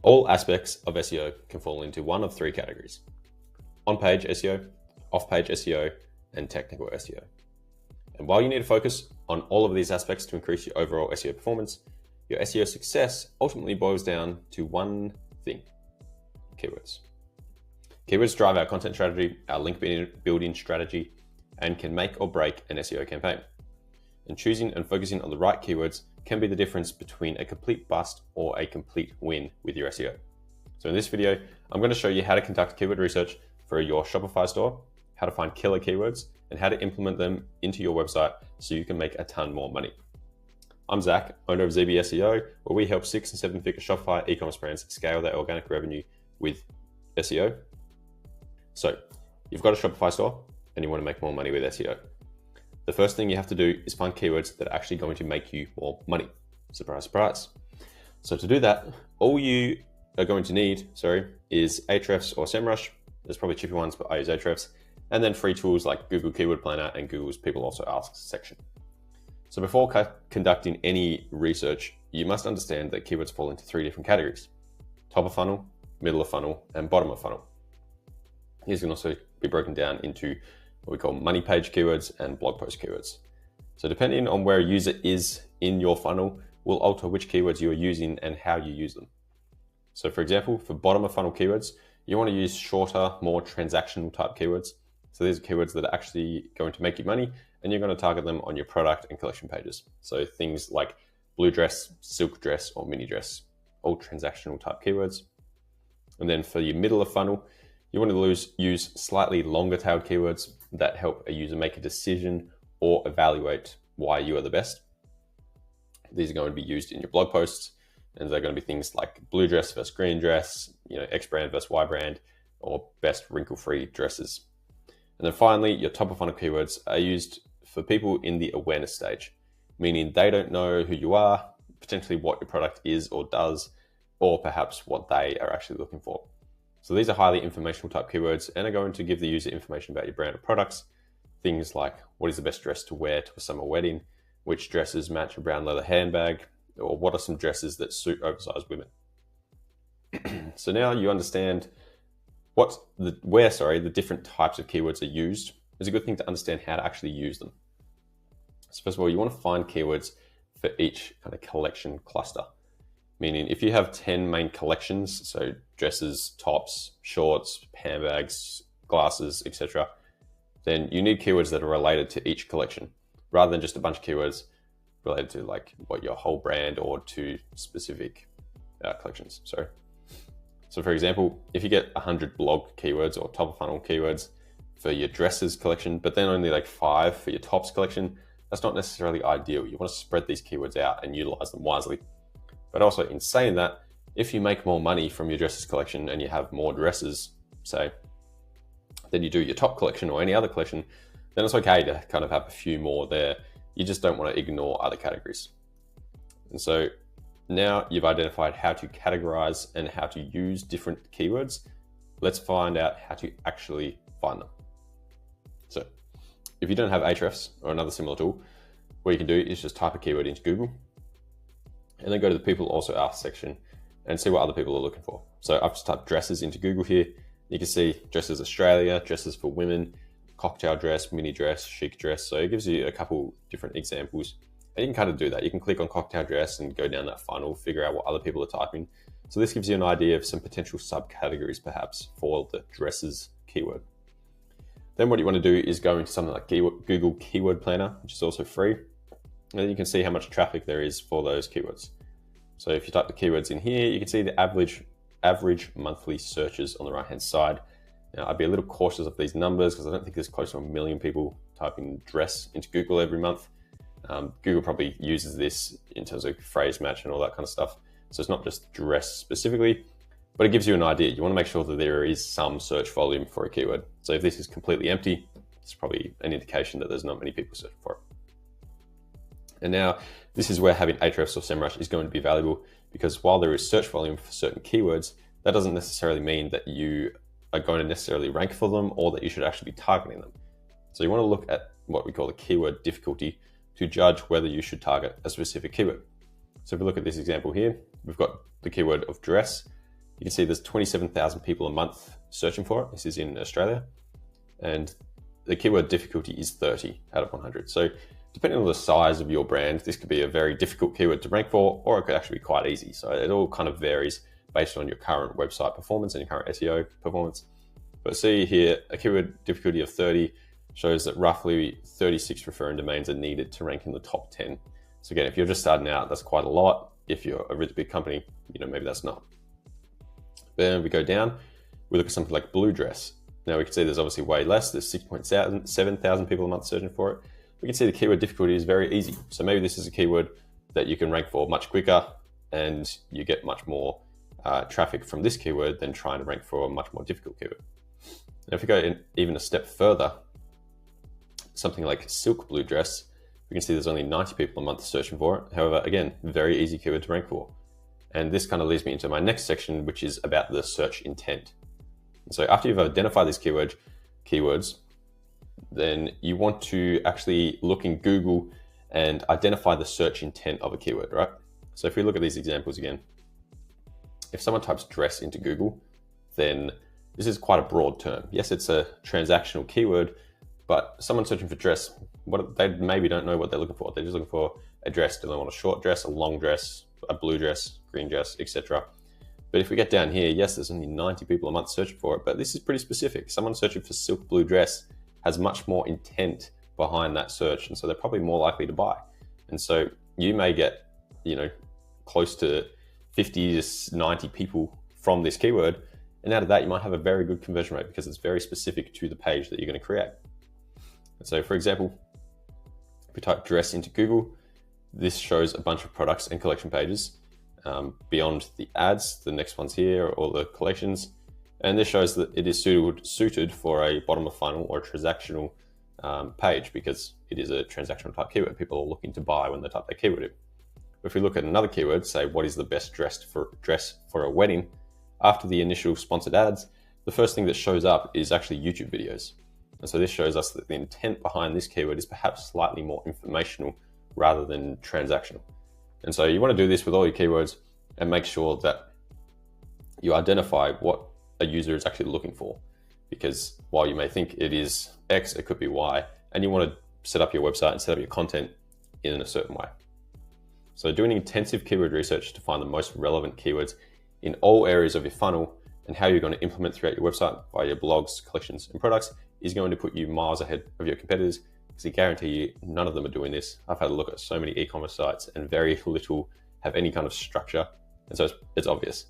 All aspects of SEO can fall into one of three categories: on-page SEO, off-page SEO, and technical SEO. And while you need to focus on all of these aspects to increase your overall SEO performance, your SEO success ultimately boils down to one thing: keywords. Keywords drive our content strategy, our link building strategy, and can make or break an SEO campaign. And choosing and focusing on the right keywords can be the difference between a complete bust or a complete win with your SEO. So in this video, I'm going to show you how to conduct keyword research for your Shopify store, how to find killer keywords, and how to implement them into your website so you can make a ton more money. I'm Zach, owner of ZB SEO, where we help 6- and 7-figure Shopify e-commerce brands scale their organic revenue with SEO. So you've got a Shopify store and you want to make more money with SEO. The first thing you have to do is find keywords that are actually going to make you more money. Surprise, surprise. So to do that, all you are going to need, is Ahrefs or SEMrush. There's probably cheaper ones, but I use Ahrefs. And then free tools like Google Keyword Planner and Google's People Also Ask section. So before conducting any research, you must understand that keywords fall into three different categories: top of funnel, middle of funnel, and bottom of funnel. These can also be broken down into what we call money page keywords and blog post keywords. So depending on where a user is in your funnel will alter which keywords you are using and how you use them. So for example, for bottom of funnel keywords, you want to use shorter, more transactional type keywords. So these are keywords that are actually going to make you money, and you're going to target them on your product and collection pages. So things like blue dress, silk dress, or mini dress, all transactional type keywords. And then for your middle of funnel, you want to use slightly longer tailed keywords that help a user make a decision or evaluate why you are the best. These are going to be used in your blog posts, and they're going to be things like blue dress versus green dress, X brand versus Y brand, or best wrinkle-free dresses. And then finally, your top of funnel keywords are used for people in the awareness stage, meaning they don't know who you are, potentially what your product is or does, or perhaps what they are actually looking for. So these are highly informational type keywords and are going to give the user information about your brand or products. Things like what is the best dress to wear to a summer wedding, which dresses match a brown leather handbag, or what are some dresses that suit oversized women. So now you understand the different types of keywords are used. It's a good thing to understand how to actually use them. So first of all, you want to find keywords for each kind of collection cluster. Meaning if you have 10 main collections, so dresses, tops, shorts, handbags, glasses, etc., then you need keywords that are related to each collection rather than just a bunch of keywords related to like what your whole brand or to specific collections. So for example, if you get 100 blog keywords or top of funnel keywords for your dresses collection, but then only like 5 for your tops collection, that's not necessarily ideal. You want to spread these keywords out and utilize them wisely. But also in saying that, if you make more money from your dresses collection and you have more dresses, say, than you do your top collection or any other collection, then it's okay to kind of have a few more there. You just don't want to ignore other categories. And so now you've identified how to categorize and how to use different keywords. Let's find out how to actually find them. So if you don't have Ahrefs or another similar tool, what you can do is just type a keyword into Google, and then go to the People Also Ask section and see what other people are looking for. So I've just typed dresses into Google here. You can see dresses Australia, dresses for women, cocktail dress, mini dress, chic dress. So it gives you a couple different examples. And you can kind of do that. You can click on cocktail dress and go down that funnel, figure out what other people are typing. So this gives you an idea of some potential subcategories perhaps for the dresses keyword. Then what you want to do is go into something like Google Keyword Planner, which is also free. And then you can see how much traffic there is for those keywords. So if you type the keywords in here, you can see the average monthly searches on the right-hand side. Now, I'd be a little cautious of these numbers because I don't think there's close to 1 million people typing dress into Google every month. Google probably uses this in terms of phrase match and all that kind of stuff. So it's not just dress specifically, but it gives you an idea. You want to make sure that there is some search volume for a keyword. So if this is completely empty, it's probably an indication that there's not many people searching for it. And now this is where having Ahrefs or SEMrush is going to be valuable, because while there is search volume for certain keywords, that doesn't necessarily mean that you are going to necessarily rank for them or that you should actually be targeting them. So you want to look at what we call the keyword difficulty to judge whether you should target a specific keyword. So if we look at this example here, we've got the keyword of dress. you can see there's 27,000 people a month searching for it. This is in Australia. And the keyword difficulty is 30 out of 100. So depending on the size of your brand, this could be a very difficult keyword to rank for, or it could actually be quite easy. So it all kind of varies based on your current website performance and your current SEO performance. But see here, a keyword difficulty of 30 shows that roughly 36 referring domains are needed to rank in the top 10. So again, if you're just starting out, that's quite a lot. If you're a really big company, maybe that's not. Then we go down, we look at something like blue dress. Now we can see there's obviously way less. There's 6.7 thousand people a month searching for it. We can see the keyword difficulty is very easy. So maybe this is a keyword that you can rank for much quicker and you get much more traffic from this keyword than trying to rank for a much more difficult keyword. Now if we go even a step further, something like silk blue dress, we can see there's only 90 people a month searching for it. However, again, very easy keyword to rank for. And this kind of leads me into my next section, which is about the search intent. So after you've identified these keywords, then you want to actually look in Google and identify the search intent of a keyword, right? So if we look at these examples again, if someone types dress into Google, then this is quite a broad term. Yes, it's a transactional keyword, but someone searching for dress, they maybe don't know what they're looking for. They're just looking for a dress. Do they want a short dress, a long dress, a blue dress, green dress, etc.? But if we get down here, yes, there's only 90 people a month searching for it, but this is pretty specific. Someone searching for silk blue dress has much more intent behind that search, and so they're probably more likely to buy. And so you may get, close to 50 to 90 people from this keyword, and out of that, you might have a very good conversion rate because it's very specific to the page that you're going to create. And so, for example, if we type dress into Google, this shows a bunch of products and collection pages. Beyond the ads, the next ones here are all the collections. And this shows that it is suited for a bottom of funnel or a transactional page because it is a transactional type keyword. People are looking to buy when they type that keyword in. If we look at another keyword, say what is the best dress for a wedding, after the initial sponsored ads, the first thing that shows up is actually YouTube videos. And so this shows us that the intent behind this keyword is perhaps slightly more informational rather than transactional. And so you want to do this with all your keywords and make sure that you identify what a user is actually looking for. Because while you may think it is X, it could be Y, and you want to set up your website and set up your content in a certain way. So doing intensive keyword research to find the most relevant keywords in all areas of your funnel and how you're going to implement throughout your website via your blogs, collections, and products is going to put you miles ahead of your competitors. Because I guarantee you, none of them are doing this. I've had a look at so many e-commerce sites and very little have any kind of structure. And so it's obvious.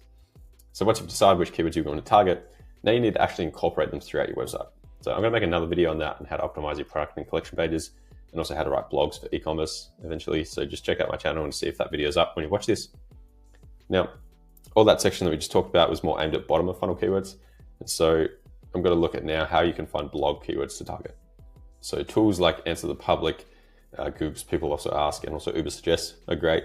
So once you've decided which keywords you're going to target, now you need to actually incorporate them throughout your website. So I'm going to make another video on that and how to optimize your product and collection pages and also how to write blogs for e-commerce eventually. So just check out my channel and see if that video is up when you watch this. Now, all that section that we just talked about was more aimed at bottom of funnel keywords. And so I'm going to look at now how you can find blog keywords to target. So tools like Answer the Public, Google's People Also Ask, and also Uber Suggest are great.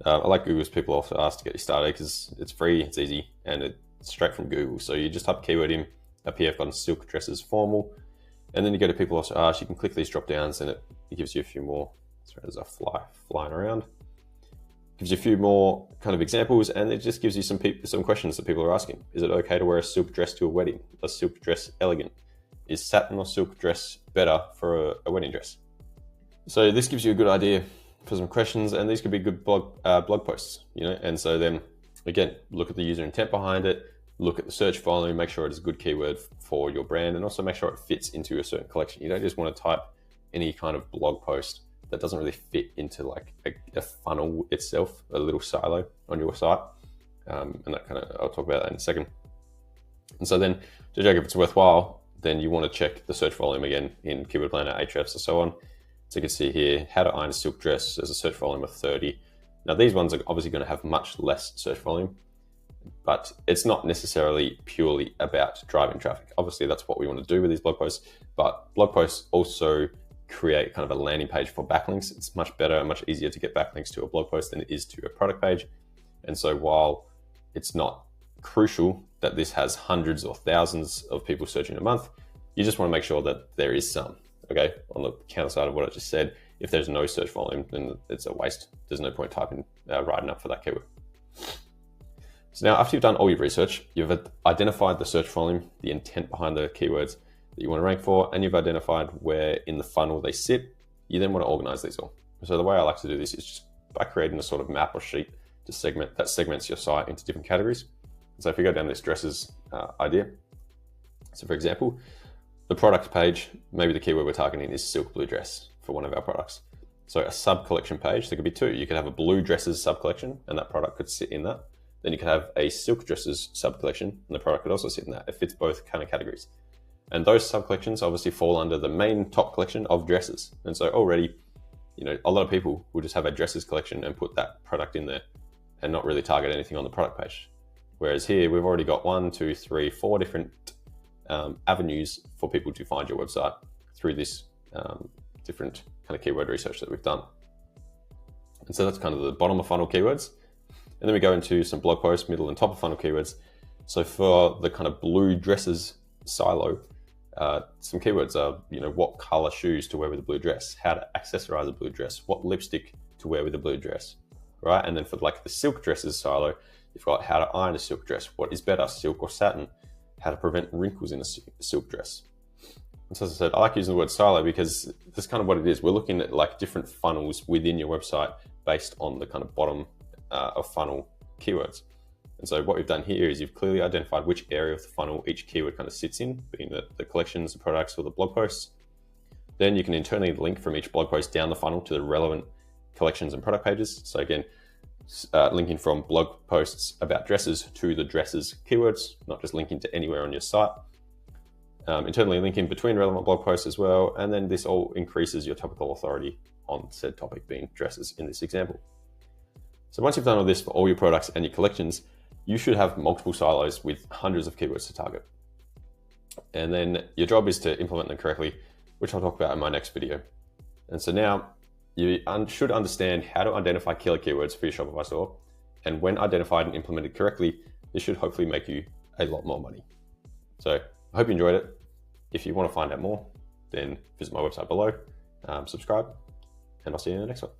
I like Google's People Also Ask to get you started because it's free, it's easy, and it's straight from Google. So you just type a keyword in, up here I've got silk dresses formal, and then you go to People Also Ask, you can click these drop downs and it gives you a few more. Sorry, there's a fly flying around. Gives you a few more kind of examples, and it just gives you some questions that people are asking. Is it okay to wear a silk dress to a wedding? A silk dress elegant? Is satin or silk dress better for a wedding dress? So this gives you a good idea for some questions, and these could be good blog posts, And so then again, look at the user intent behind it, look at the search volume, make sure it is a good keyword for your brand, and also make sure it fits into a certain collection. You don't just want to type any kind of blog post that doesn't really fit into like a funnel itself, a little silo on your site. And that I'll talk about that in a second. And so then to check if it's worthwhile, then you want to check the search volume again in Keyword Planner, Ahrefs, and so on. So you can see here, how to iron a silk dress, there's a search volume of 30. Now these ones are obviously going to have much less search volume, but it's not necessarily purely about driving traffic. Obviously that's what we want to do with these blog posts, but blog posts also create kind of a landing page for backlinks. It's much better and much easier to get backlinks to a blog post than it is to a product page. And so while it's not crucial that this has hundreds or thousands of people searching a month, you just want to make sure that there is some. Okay, on the counter side of what I just said, if there's no search volume, then it's a waste. There's no point writing up for that keyword. So now after you've done all your research, you've identified the search volume, the intent behind the keywords that you want to rank for, and you've identified where in the funnel they sit. You then want to organize these all. So the way I like to do this is just by creating a sort of map or sheet to segments your site into different categories. So if you go down this dresses idea, so for example, the product page, maybe the keyword we're targeting is silk blue dress for one of our products. So a sub-collection page, there could be two. You could have a blue dresses sub-collection and that product could sit in that. Then you could have a silk dresses sub-collection and the product could also sit in that. It fits both kind of categories. And those sub-collections obviously fall under the main top collection of dresses. And so already, a lot of people will just have a dresses collection and put that product in there and not really target anything on the product page. Whereas here, we've already got 1, 2, 3, 4 different avenues for people to find your website through this different kind of keyword research that we've done. And so that's kind of the bottom of funnel keywords. And then we go into some blog posts, middle and top of funnel keywords. So for the kind of blue dresses silo, some keywords are, what color shoes to wear with a blue dress, how to accessorize a blue dress, what lipstick to wear with a blue dress, right? And then for like the silk dresses silo, you've got how to iron a silk dress, what is better, silk or satin, how to prevent wrinkles in a silk dress. And so as I said, I like using the word silo because that's kind of what it is. We're looking at like different funnels within your website based on the kind of bottom of funnel keywords. And so what we've done here is you've clearly identified which area of the funnel each keyword kind of sits in, being the collections, the products, or the blog posts. Then you can internally link from each blog post down the funnel to the relevant collections and product pages. So again, linking from blog posts about dresses to the dresses keywords, not just linking to anywhere on your site. Internally linking between relevant blog posts as well. And then this all increases your topical authority on said topic, being dresses in this example. So once you've done all this for all your products and your collections, you should have multiple silos with hundreds of keywords to target. And then your job is to implement them correctly, which I'll talk about in my next video. And so now you should understand how to identify killer keywords for your Shopify store. And when identified and implemented correctly, this should hopefully make you a lot more money. So I hope you enjoyed it. If you want to find out more, then visit my website below, subscribe, and I'll see you in the next one.